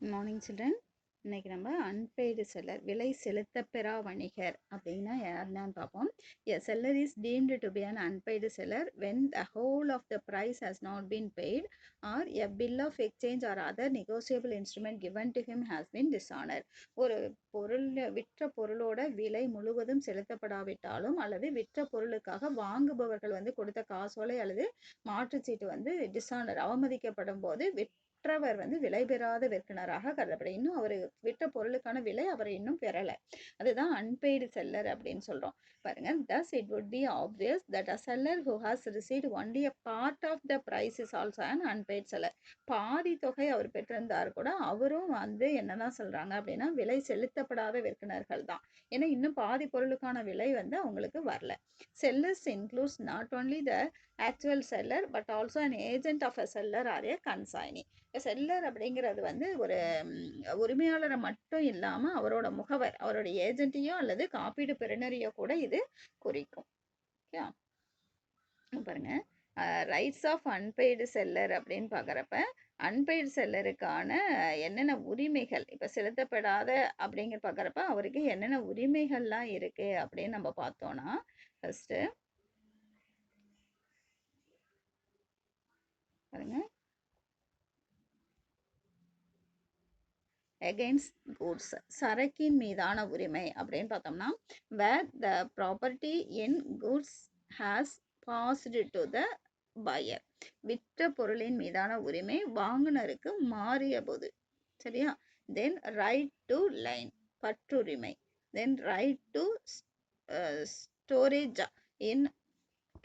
Morning children. இன்னைக்கு நம்ம unpaid seller, விலை செலுத்தப்பெறா வணிகர் அப்படின்னா என்னன்னு பார்ப்போம். A seller is deemed to be an unpaid seller when the whole of the price has not been paid or a bill of exchange or other negotiable instrument given to him has been dishonored. ஒரு பொருள், விற்ற பொருளோட விலை முழுவதும் செலுத்தப்படாவிட்டாலும் அல்லது விற்ற பொருளுக்காக வாங்குபவர்கள் கொடுத்த காசோலை அல்லது மாற்றுச்சீட்டு டிஸானர் அவமதிக்கப்படும் போது விற்றவர் விலை பெறாத விற்பனராக கருதப்படும். இன்னும் அவர் விற்ற பொருளுக்கான விலை அவர் இன்னும் பெறல. அதுதான் அன்பெய்டு செல்லர் அப்படின்னு சொல்றோம். பாருங்க, thus it would be obvious that a seller who has received only a part of the price is also an unpaid seller. பாதி தொகை அவர் பெற்றிருந்தார் கூட அவரும் என்னதான் சொல்றாங்க அப்படின்னா விலை செலுத்தப்படாத விற்பனர்கள் தான். ஏன்னா இன்னும் பாதி பொருளுக்கான விலை அவங்களுக்கு வரல. Sellers includes not only the actual seller but also an agent of a seller or a consignee. Seller அப்படிங்கிறது ஒரு உரிமையாளரை மட்டும் இல்லாம அவரோட முகவர், அவரோட ஏஜென்ட்டையோ அல்லது காப்பீடு பெறுநரையோ கூட இது குறிக்கும். பாருங்க, ரைட்ஸ் ஆஃப் அன்பெய்டு செல்லர் அப்படின்னு பாக்குறப்ப அன்பெய்டு செல்லருக்கான என்னென்ன உரிமைகள், இப்ப செலுத்தப்படாத அப்படிங்கிற பாக்குறப்ப அவருக்கு என்னென்ன உரிமைகள்லாம் இருக்கு அப்படின்னு நம்ம பார்த்தோம்னா, ஃபர்ஸ்ட் பாருங்க, against goods, சரக்கின் மீதான உரிமை அப்படின்னு பார்த்தோம்னா, where the property in goods has passed to the buyer, விற்ற பொருளின் மீதான உரிமை வாங்குனருக்கு மாறிய போது. சரியா? then right to line, பற்றுரிமை. then right to storage in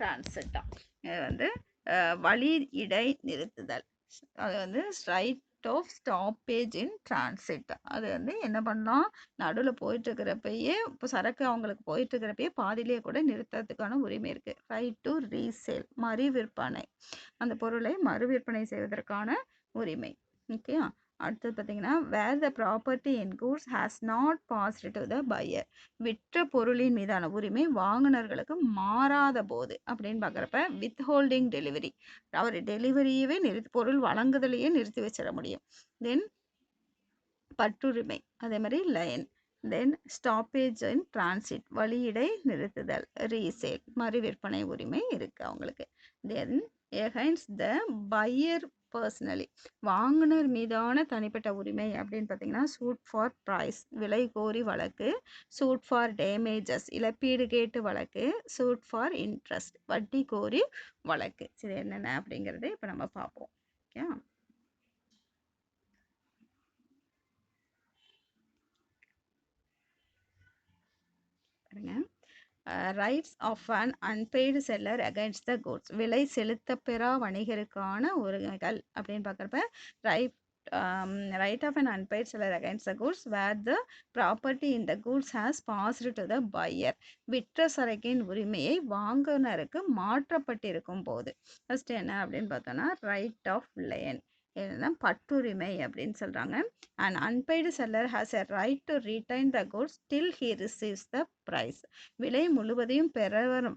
transit, வழி இடை நிறுத்துதல். அது right of stoppage in transit. அது என்ன பண்ணலாம், நடுவில் போயிட்டு இருக்கிறப்பயே, இப்போ சரக்கு அவங்களுக்கு போயிட்டு இருக்கிறப்பயே பாதியிலேயே கூட நிறுத்துறதுக்கான உரிமை இருக்கு. ரைட் டு ரீசேல், மறு விற்பனை, அந்த பொருளை மறு விற்பனை செய்வதற்கான உரிமை. ஓகே, அடுத்தது பார்த்தீங்கன்னா, where the property in goods has not passed to the buyer, விற்ற பொருளின் மீதான உரிமை வாங்குனர்களுக்கு மாறாத போது அப்படின்னு பார்க்குறப்ப வித் ஹோல்டிங் டெலிவரி, அவர் டெலிவரியவே பொருள் வழங்குதலையே நிறுத்தி வச்சிட முடியும். தென் பற்றுரிமை, அதே மாதிரி lien. Then stoppage in transit, வழியிடை நிறுத்துதல். ரீசேல், மறு விற்பனை உரிமை இருக்கு அவங்களுக்கு. Then against the buyer personally, வாங்குனர் மீதான தனிப்பட்ட உரிமை அப்படின்னு பார்த்தீங்கன்னா, சூட் ஃபார் ப்ரைஸ், விலை கோரி வழக்கு. சூட் ஃபார் டேமேஜஸ், இழப்பீடு கேட்டு வழக்கு. சூட் ஃபார் இன்ட்ரெஸ்ட், வட்டி கோரி வழக்கு. சரி, என்னென்ன அப்படிங்கிறத இப்போ நம்ம பார்ப்போம். ஓகே, பாருங்க, rights of an unpaid seller against the goods, விலை செலுத்தப்பெறா வணிகருக்கான உரிமைகள் அப்படின்னு பார்க்குறப்ப right of an unpaid seller against the goods where the property in the goods has passed to the buyer, விற்ற சரக்கின் உரிமையை வாங்குனருக்கு மாற்றப்பட்டிருக்கும் போது. ஃபர்ஸ்ட் என்ன அப்படின்னு பார்த்தோம்னா, ரைட் ஆஃப் லைன், இதுதான் பற்றுரிமை அப்படின்னு சொல்றாங்க. an unpaid seller has a right to retain the goods till he receives the price, விலை முழுவதையும்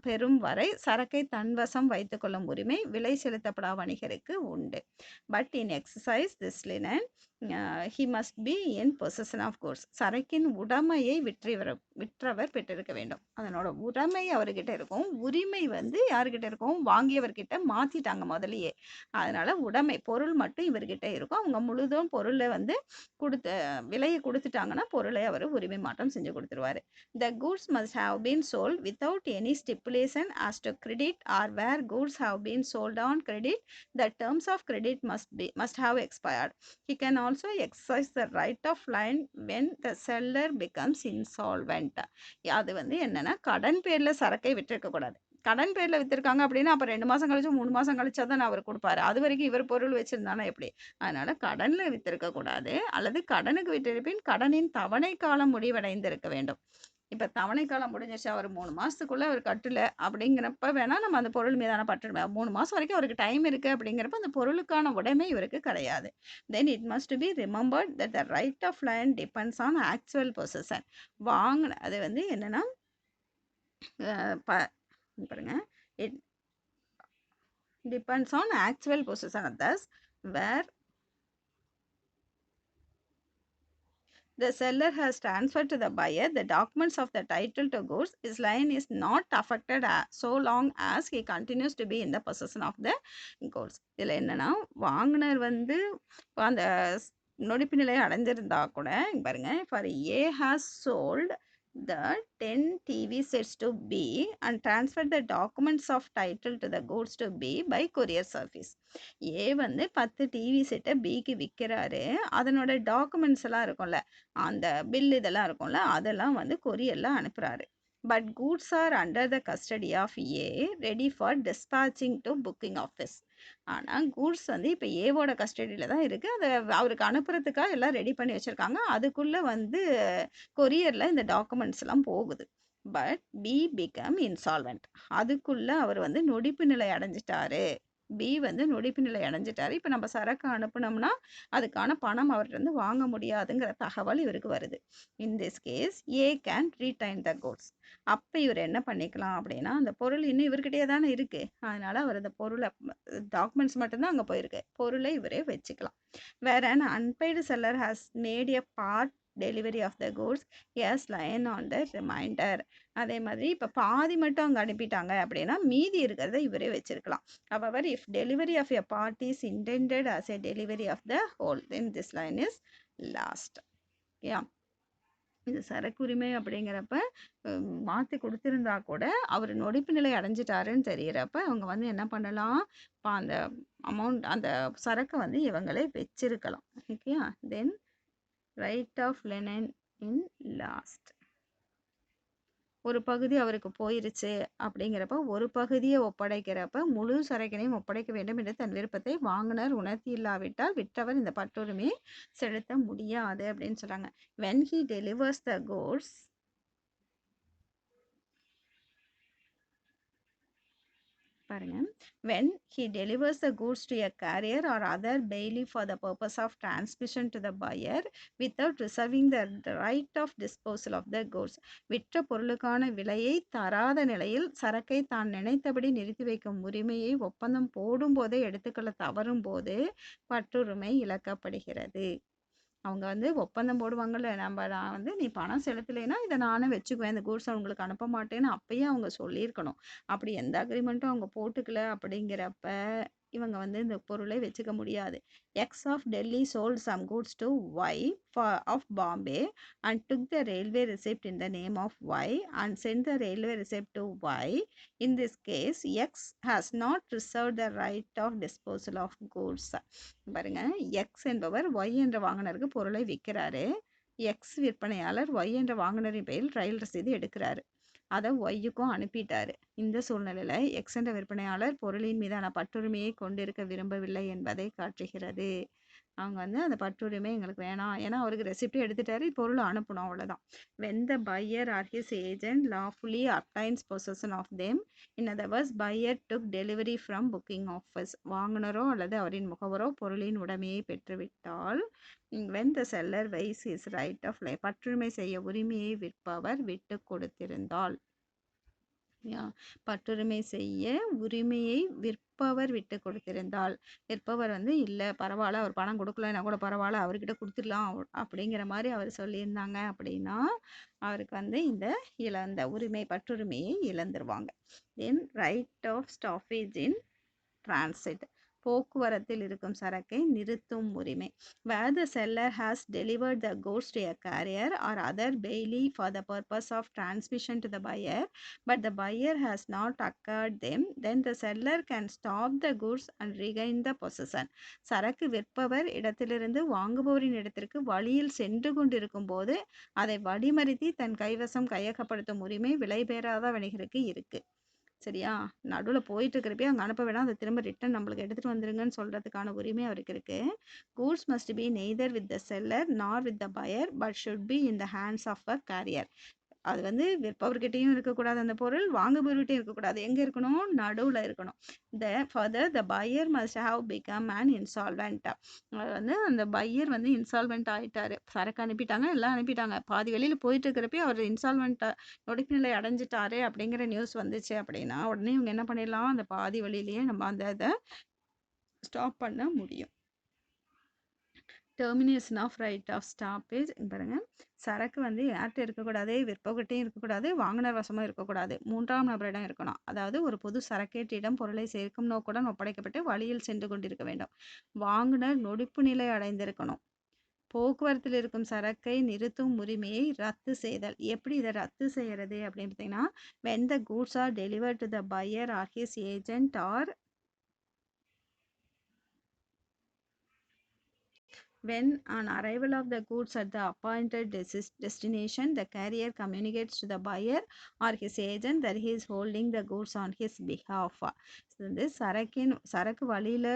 பெறும் வரை சரக்கை தன்வசம் வைத்துக்கொள்ளும் உரிமை விலை செலுத்தப்படா வணிகருக்கு உண்டு. But in exercise this linen he must be in possession of goods, சரக்கின் உடைமையை விற்றவர் பெற்றிருக்க வேண்டும். அதனோட உடைமை அவர்கிட்ட இருக்கும், உரிமை யாருக்கிட்ட இருக்கும், வாங்கியவர்கிட்ட மாத்திட்டாங்க முதலியே. அதனால உடைமை பொருள் மட்டும் இவர்கிட்ட இருக்கும். அவங்க முழுதும் பொருளை கொடுத்த விலையை கொடுத்துட்டாங்கன்னா பொருளை அவர் உரிமை மாற்றம் செஞ்சு கொடுத்துருவாரு. The goods must have been sold without any stipulation as to credit, or where goods have been sold on credit, the terms of credit must have expired. He can also exercise the right of line when the seller becomes insolvent. அது என்னன்னா, கடன் பேர்ல சரக்கை விற்றிருக்க கூடாது. கடன் பேர்ல வித்திருக்காங்க அப்படின்னா அப்ப 2 மாசம் கழிச்சு 3 மாசம் கழிச்சா தான் அவர் கொடுப்பாரு. அது வரைக்கும் இவர் பொருள் வச்சிருந்தானா எப்படி? அதனால கடன்ல வித்திருக்க கூடாது, அல்லது கடனுக்கு விட்டிருப்பின் கடனின் தவணை காலம் முடிவடைந்திருக்க வேண்டும். இப்ப தவணை காலம் முடிஞ்சிருச்சு, அவர் 3 மாசத்துக்குள்ள அவர் கட்டல அப்படிங்கிறப்ப வேணா நம்ம அந்த பொருள் மீதான பற்றுரிமை, 3 மாசம் வரைக்கும் அவருக்கு டைம் இருக்கு அப்படிங்கிறப்ப அந்த பொருளுக்கான உடைமை இவருக்கு கிடையாது. then it must be remembered that the right of land depends on actual possession. வாங்கின அது என்னன்னா, பாருங்க, it depends on actual possession. thus where the seller has transferred to the buyer the documents of the title to goods, his line is not affected so long as he continues to be in the possession of the goods. இதில் என்னன்னா வாங்குனர் வந்து அந்த நொடிப்பு நிலையை அடைஞ்சிருந்தா கூட இங்க பாருங்க, for A has sold the 10 TV sets to B and transferred the documents of title to the goods to B by courier service. A வந்து 10 TV செட்டை பிக்கு விற்கிறாரு. அதனோட டாக்குமெண்ட்ஸ் எல்லாம் இருக்கும்ல, அந்த பில் இதெல்லாம் இருக்கும்ல, அதெல்லாம் வந்து கொரியரில் அனுப்புகிறாரு. But goods are under the custody of a ready for dispatching to booking office. ஆனால் கூட்ஸ் வந்து இப்போ ஏவோட கஸ்டடியில் தான் இருக்குது. அதை அவருக்கு அனுப்புறதுக்காக எல்லாம் ரெடி பண்ணி வச்சுருக்காங்க. அதுக்குள்ளே வந்து கொரியரில் இந்த டாக்குமெண்ட்ஸ் எல்லாம் போகுது. But be become insolvent. அதுக்குள்ளே அவர் வந்து நொடிப்பு நிலை அடைஞ்சிட்டாரு. பி வந்து நொடிப்பு நிலை அடைஞ்சிட்டாரு. இப்போ நம்ம சரக்கு அனுப்புனோம்னா அதுக்கான பணம் அவர்கிட்ட வாங்க முடியாதுங்கிற தகவல் இவருக்கு வருது. In this case A can retain the goods. அப்போ இவர் என்ன பண்ணிக்கலாம் அப்படின்னா, அந்த பொருள் இன்னும் இவர்கிட்டயே தானே இருக்கு, அதனால அவர் அந்த பொருளை டாக்குமெண்ட்ஸ் மட்டும்தான் அங்கே போயிருக்கு, பொருளை இவரே வச்சுக்கலாம். வேற an unpaid seller has made a part delivery of the goods, yes line on the reminder. அதே மாதிரி இப்போ பாதி மட்டும் அங்கே அனுப்பிட்டாங்க அப்படின்னா மீதி இருக்கிறத இவரே வச்சிருக்கலாம். however if delivery of a part is intended as a delivery of the whole, then this line is last. yeah, இது சரக்குரிமை அப்படிங்கிறப்ப மாற்றி கொடுத்துருந்தா கூட அவர் நொடிப்பு நிலை அடைஞ்சிட்டாருன்னு தெரிகிறப்ப அவங்க வந்து என்ன பண்ணலாம், அந்த அமௌண்ட் அந்த சரக்கை வந்து இவங்களே வச்சிருக்கலாம். ஓகேயா, then right of lien in lost. ஒரு பகுதி அவருக்கு போயிருச்சு அப்படிங்கிறப்ப ஒரு பகுதியை ஒப்படைக்கிறப்ப முழு சரக்கினையும் ஒப்படைக்க வேண்டும் என்று தன் விருப்பத்தை வாங்குனர் உணர்த்தி இல்லாவிட்டால் விற்றவர் இந்த பட்டுரிமையை செலுத்த முடியாது அப்படின்னு சொல்றாங்க. when he delivers the goods, பாருங்க, when he delivers the goods to a carrier or other bailey for the purpose of transmission to the buyer without reserving the right of disposal of the goods, விற்ற பொருளுக்கான விலையை தராத நிலையில் சரக்கை தான் நினைத்தபடி நிறுத்தி வைக்கும் உரிமையை ஒப்பந்தம் போடும் போதே எடுத்துக்கொள்ள தவறும் போது பட்டுரிமை இழக்கப்படுகிறது. அவங்க வந்து ஒப்பந்தம் போடுவாங்கல்ல, நான் வந்து நீ பணம் செலுத்தலைன்னா இதை நானே வச்சுக்குவேன், இந்த கூட்ஸ் அவங்களுக்கு அனுப்ப மாட்டேன்னு அப்பயே அவங்க சொல்லியிருக்கணும். அப்படி எந்த அக்ரிமெண்ட்டும் அவங்க போட்டுக்கல அப்படிங்கிறப்ப இவங்க வந்து இந்த பொருளை வச்சுக்க முடியாது. X of Delhi sold some goods to Y of Bombay and took the railway receipt in the name of Y and sent the railway receipt to Y. In this case X has not reserve the right of disposal of goods. பாருங்க, X என்பவர் Y என்ற வாங்குனருக்கு பொருளை விற்கிறாரு. X விற்பனையாளர் Y என்ற வாங்குனரின் பெயரில் ரயில் ரசீது எடுக்கிறாரு, அதை ஒய்யுக்கும் அனுப்பிட்டாரு. இந்த சூழ்நிலையில எக்ஸ் என்ற விற்பனையாளர் பொருளின் மீதான பட்டுரிமையை கொண்டிருக்க விரும்பவில்லை என்பதை காட்டுகிறது. அவங்க வந்து அந்த பட்டுரிமை எங்களுக்கு வேணாம், ஏன்னா அவருக்கு ரெசிப்ட் எடுத்துட்டாரு, பொருள் அனுப்பணும், அவ்வளோதான். when the buyer or his agent lawfully obtains possession of them, in other words buyer took delivery from booking office, வாங்குனரோ அல்லது அவரின் முகவரோ பொருளின் உடைமையை பெற்றுவிட்டால், when the seller waives his right of life, பட்டுரிமை செய்ய உரிமையை விற்பவர் விட்டு கொடுத்திருந்தால், பட்டுரிமை செய்ய உரிமையை விற்பவர் விட்டு கொடுத்திருந்தால், விற்பவர் வந்து இல்லை பரவாயில்ல அவர் பணம் கொடுக்கலன்னா கூட பரவாயில்ல அவர்கிட்ட கொடுத்துடலாம் அப்படிங்கிற மாதிரி அவர் சொல்லியிருந்தாங்க அப்படின்னா அவருக்கு வந்து இந்த உரிமை பட்டுரிமையை இழந்துருவாங்க. Then right of stoppage in transit, போக்குவரத்தில் இருக்கும் சரக்கை நிறுத்தும் உரிமை. where the seller has delivered the goods to a carrier or other bailey for the purpose of transmission to the buyer but the buyer has not acquired them, then the seller can stop the goods and regain the possession. சரக்கு விற்பவர் இடத்திலிருந்து வாங்குபவரின் இடத்திற்கு வழியில் சென்று கொண்டிருக்கும் போது அதை வழிமறித்து தன் கைவசம் கையகப்படுத்தும் உரிமை விலைபேறாத வணிகருக்கு இருக்கு. சரியா, நடுவில் போயிட்டு இருக்கிறப்பே அங்கே அனுப்ப வேணாம், அதை திரும்ப ரிட்டன் நம்மளுக்கு எடுத்துகிட்டு வந்துருங்கன்னு சொல்கிறதுக்கான உரிமை அவருக்கு இருக்குது. Goods must be neither with the seller nor with the buyer but should be in the hands of a carrier. அது வந்து விற்பவர்கிட்டையும் இருக்கக்கூடாது, அந்த பொருள் வாங்குபவர்கிட்டையும் இருக்கக்கூடாது, எங்கே இருக்கணும், நடுவில் இருக்கணும். Further the pier must have become an insolvent. வந்து அந்த பையர் வந்து இன்சால்வெண்ட் ஆகிட்டாரு, சரக்கு அனுப்பிட்டாங்க, எல்லாம் அனுப்பிட்டாங்க, பாதி வெளியில் போயிட்டு இருக்கிறப்பே அவர் இன்சால்வெண்ட் நொடிப்பு நிலை அடைஞ்சிட்டாரு அப்படிங்கிற நியூஸ் வந்துச்சு அப்படின்னா உடனே இவங்க என்ன பண்ணிடலாம், அந்த பாதி வழியிலேயே நம்ம அந்த இதை ஸ்டாப் பண்ண முடியும். Termination of right of stoppage பாருங்க. சரக்கு வந்து யார்கிட்ட இருக்கக்கூடாது, விற்பவர்கிட்டையும் இருக்கக்கூடாது, வாங்குனர் வசமும் இருக்கக்கூடாது. 3ஆம் நபரிடம் இருக்கணும். அதாவது ஒரு பொது சரக்கேற்றிடம் பொருளை சேர்க்கும் நோக்குடன் ஒப்படைக்கப்பட்டு வழியில் சென்று கொண்டிருக்க வேண்டும். வாங்குனர் நொடிப்பு நிலை அடைந்திருக்கணும். போக்குவரத்தில் இருக்கும் சரக்கை நிறுத்தும் உரிமையை ரத்து செய்தல். எப்படி இதை ரத்து செய்யறது அப்படின்னு பார்த்தீங்கன்னா, when the goods are delivered to the buyer or his agent or when on arrival of the goods at the appointed destination, the carrier communicates to the buyer or his agent that he is holding the goods on his behalf. இது வந்து சரக்கு வழியில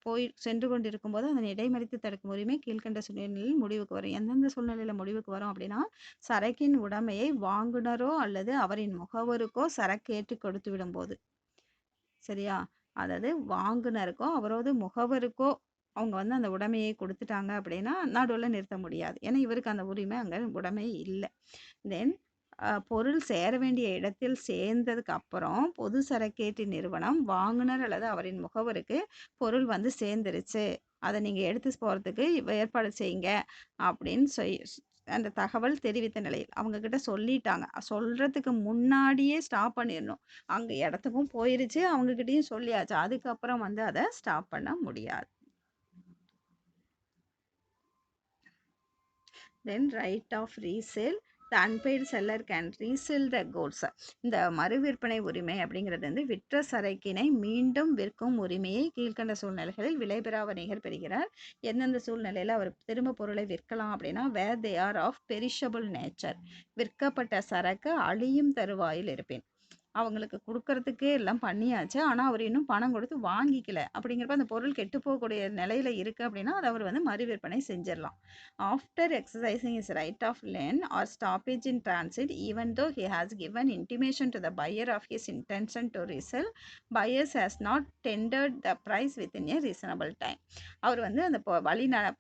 போய் சென்று கொண்டிருக்கும் போது அதனை இடைமறித்து தடுக்கும் உரிமை கீழ்கண்ட சூழ்நிலையில் முடிவுக்கு வரும். எந்தெந்த சூழ்நிலையில முடிவுக்கு வரும் அப்படின்னா, சரக்கின் உடைமையை வாங்குனரோ அல்லது அவரின் முகவருக்கோ சரக்கு ஏற்றி கொடுத்து விடும்போது. சரியா? அதாவது வாங்குனருக்கோ அவரோட முகவருக்கோ அவங்க வந்து அந்த உடைமையை கொடுத்துட்டாங்க அப்படின்னா நடுவுல நிறுத்த முடியாது. ஏன்னா இவருக்கு அந்த உரிமை அங்க உடைமை இல்லை. தென் பொருள் சேர வேண்டிய இடத்தில் சேர்ந்ததுக்கு அப்புறம் பொது சரக்கேற்றி நிறுவனம் வாங்குனர் அல்லது அவரின் முகவருக்கு பொருள் வந்து சேர்ந்துருச்சு, அதை நீங்கள் எடுத்து போகிறதுக்கு ஏற்பாடு செய்யுங்க அப்படின்னு அந்த தகவல் தெரிவித்த நிலையில் அவங்க கிட்ட சொல்லிட்டாங்க. சொல்றதுக்கு முன்னாடியே ஸ்டாப் பண்ணிடணும். அங்கே இடத்துக்கும் போயிருச்சு, அவங்ககிட்டயும் சொல்லியாச்சு. அதுக்கப்புறம் வந்து அதை ஸ்டாப் பண்ண முடியாது. Then right of resale. The unpaid seller can resale the goods. இந்த மறுவிற்பனை உரிமை அப்படிங்கிறது வந்து விற்ற சரக்கினை மீண்டும் விற்கும் உரிமையை கீழ்கண்ட சூழ்நிலைகளில் விலைபெறா வணிகர் பெறுகிறார். எந்தெந்த சூழ்நிலையில் அவர் திரும்ப பொருளை விற்கலாம் அப்படின்னா, where they are of perishable nature. விற்கப்பட்ட சரக்கு அழியும் தருவாயில் இருப்பேன். அவங்களுக்கு கொடுக்கறதுக்கே எல்லாம் பண்ணியாச்சு, ஆனால் அவர் இன்னும் பணம் கொடுத்து வாங்கிக்கல அப்படிங்கிறப்ப அந்த பொருள் கெட்டு போகக்கூடிய நிலையில் இருக்குது அப்படின்னா அதை அவர் வந்து மறுவிற்பனை செஞ்சிடலாம். After exercising his right of lien or stoppage in transit even though he has given intimation to the buyer of his intention to resell, buyers has not tendered the price within a reasonable time. அவர் வந்து அந்த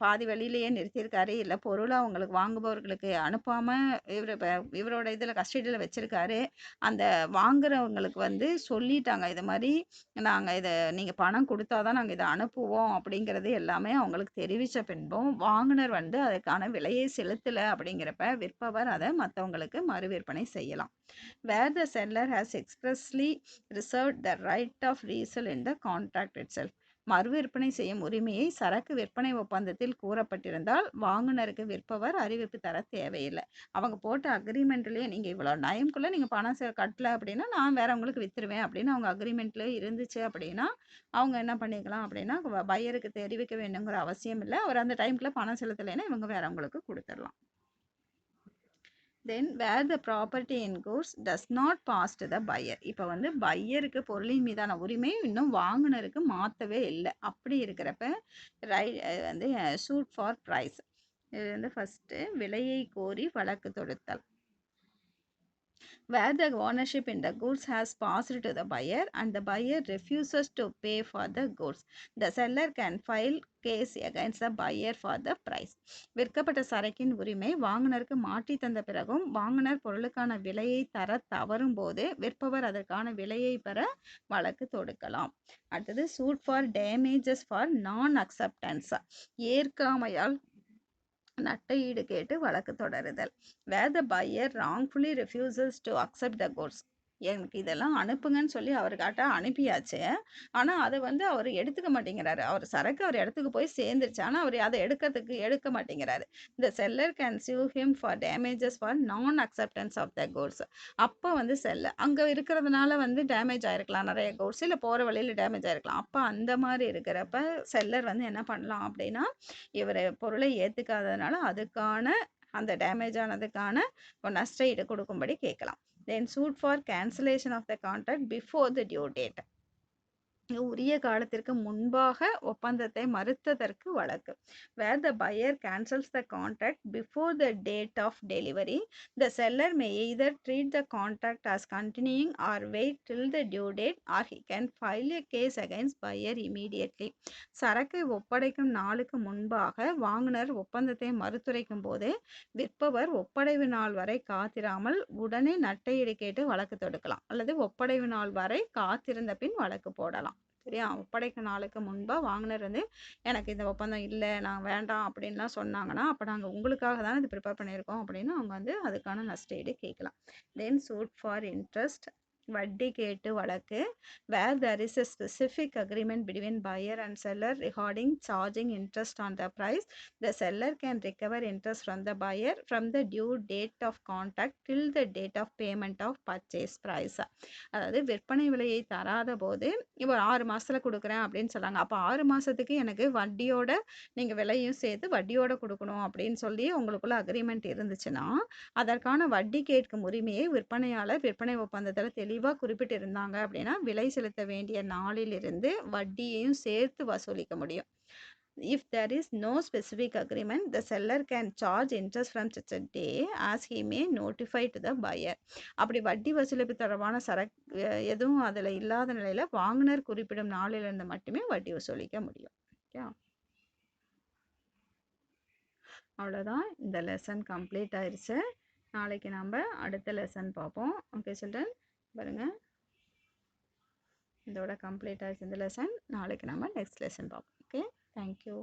பாதி வழியிலேயே நிறுத்தியிருக்காரு, இல்லை பொருளை அவங்களுக்கு வாங்குபவர்களுக்கு அனுப்பாமல் இவரோட இதில் கஸ்டடியில் வச்சிருக்காரு. அந்த வாங்குறவங்களுக்கு வந்து சொல்லிட்டாங்க, இது மாதிரி நாங்கள் இதை நீங்கள் பணம் கொடுத்தா தான் நாங்கள் இதை அனுப்புவோம் அப்படிங்கிறது எல்லாமே அவங்களுக்கு தெரிவித்த பின்பும் வாங்குனர் வந்து அதுக்கான விலையை செலுத்தலை அப்படிங்கிறப்ப விற்பவர் அதை மற்றவங்களுக்கு மறுவிற்பனை செய்யலாம். Where the seller has expressly reserved the right of resale in the contract itself. மறுவிற்பனை செய்யும் உரிமையை சரக்கு விற்பனை ஒப்பந்தத்தில் கூறப்பட்டிருந்தால் வாங்குனருக்கு விற்பவர் அறிவிப்பு தர தேவையில்லை. அவங்க போட்ட அக்ரிமெண்ட்லேயே நீங்கள் இவ்வளோ டைம்குள்ளே நீங்கள் பணம் கட்டல அப்படின்னா நான் வேறவங்களுக்கு விற்றுருவேன் அப்படின்னு அவங்க அக்ரிமெண்ட்லேயே இருந்துச்சு அப்படின்னா அவங்க என்ன பண்ணிக்கலாம் அப்படின்னா, பையருக்கு தெரிவிக்க வேணுங்கிற அவசியம் இல்லை. அவர் அந்த டைம்குள்ளே பணம் செலுத்தலைன்னா இவங்க வேறவங்களுக்கு கொடுத்துடலாம். Then where the property in goods does not pass to the buyer. இப்போ வந்து பையருக்கு பொருளின் மீதான உரிமை இன்னும் வாங்குனருக்கு மாற்றவே இல்லை. அப்படி இருக்கிறப்ப வந்து சூட் ஃபார் ப்ரைஸ். இது வந்து ஃபஸ்ட்டு விலையை கோரி வழக்கு தொடுத்தல். Where the ownership in the goods has passed to the buyer and the buyer refuses to pay for the goods, the seller can file case against the buyer for the price. விற்கப்பட்ட சரக்கின் உரிமை வாங்குனருக்கு மாற்றி தந்த பிறகும் வாங்குனர் பொருளுக்கான விலையை தர தவறும் போது விற்பவர் அதற்கான விலையை பெற வழக்கு தொடுக்கலாம். அடுத்தது suit for damages for non acceptance. ஏற்காமையால் நட்டையீடு கேட்டு வழக்கு தொடருதல். Where the buyer wrongfully refuses to accept the goods. எனக்கு இதெல்லாம் அனுப்புங்கன்னு சொல்லி அவர்கிட்ட அனுப்பியாச்சு, ஆனால் அதை வந்து அவர் எடுத்துக்க மாட்டேங்கிறாரு. அவர் சரக்கு அவர் இடத்துக்கு போய் சேர்ந்துருச்சு, ஆனால் அவர் அதை எடுக்க மாட்டேங்கிறாரு. இந்த seller can sue him for damages for non acceptance of the goods. அப்போ வந்து செல்லர் அங்கே இருக்கிறதுனால வந்து டேமேஜ் ஆகிருக்கலாம், நிறைய குட்ஸ், இல்லை போகிற வழியில் டேமேஜ் ஆகிருக்கலாம். அப்போ அந்த மாதிரி இருக்கிறப்ப செல்லர் வந்து என்ன பண்ணலாம் அப்படின்னா, இவர் பொருளை ஏற்றுக்காததுனால அதுக்கான அந்த டேமேஜ் ஆனதுக்கான நஷ்டஈடு கொடுக்கும்படி கேட்கலாம். Then suit for cancellation of the contract before the due date. உரிய காலத்திற்கு முன்பாக ஒப்பந்தத்தை மறுத்ததற்கு வழக்கு. Where the buyer cancels the contract before the date of delivery, the seller may either treat the contract as continuing or wait till the due date, or he can file a case against buyer immediately. சரக்கை ஒப்படைக்கும் நாளுக்கு முன்பாக வாங்குனர் ஒப்பந்தத்தை மறுத்துரைக்கும் போது விற்பவர் ஒப்படைவு நாள் வரை காத்திராமல் உடனே நட்டையீடு கேட்டு வழக்கு தொடுக்கலாம், அல்லது ஒப்படைவு நாள் வரை காத்திருந்த பின் வழக்கு போடலாம். சரியா? ஒப்படைக்கும் நாளுக்கு முன்பா வாங்குனர் வந்து எனக்கு இந்த ஒப்பந்தம் இல்ல, நான் வேண்டாம் அப்படின்லாம் சொன்னாங்கன்னா, அப்ப நாங்க உங்களுக்காக தானே இது ப்ரிப்பேர் பண்ணியிருக்கோம் அப்படின்னு அவங்க வந்து அதுக்கான நஷ்டஈடு கேட்கலாம். தென் சூட் ஃபார் இன்ட்ரெஸ்ட் வட்டி கேட்டு வழக்கு where there is a specific agreement between buyer and seller regarding charging interest on the price, the seller can recover interest from the buyer from the due date of contract till the date of payment of purchase price. அதாவது விற்பனை விலையை தராத போது இப்போ 6 மாசத்துல குடுக்குறேன் அப்படின்னு சொன்னாங்க. அப்ப 6 மாசத்துக்கு எனக்கு வட்டியோட நீங்க விலையும் சேர்த்து வட்டியோட குடுக்கணும் அப்படின்னு சொல்லி உங்களுக்குள்ள அக்ரீமெண்ட் இருந்துச்சுன்னா, அதற்கான வட்டி கேட்கும் உரிமையை விற்பனையாளர் விற்பனை ஒப்பந்தத்துல தெளிவா குறிப்பிட்டிருந்தாங்க அப்படின்னா, விலை செலுத்த வேண்டிய நாளிலிருந்து வட்டியையும் சேர்த்து வசூலிக்க முடியும். If there is no specific agreement, the seller can charge interest from such a day as he may notify to the buyer. அப்படி வட்டி வசூலிப்பு தொடர்பான எதுவும் அதுல இல்லாத நிலையில வாங்குனர் குறிப்பிடும் நாளிலிருந்து மட்டுமே வட்டி வசூலிக்க முடியும். ஓகே, அவ்வளோதான். இந்த லெசன் கம்ப்ளீட் ஆயிருச்சு. நாளைக்கு நம்ம அடுத்த லெசன் பார்ப்போம். ஓகே சில்ட்ரன், பாருங்க இதோட கம்ப்ளீட் ஆயிருச்சு இந்த லெசன். நாளைக்கு நம்ம நெக்ஸ்ட் லெசன் பார்ப்போம். Okay, thank you.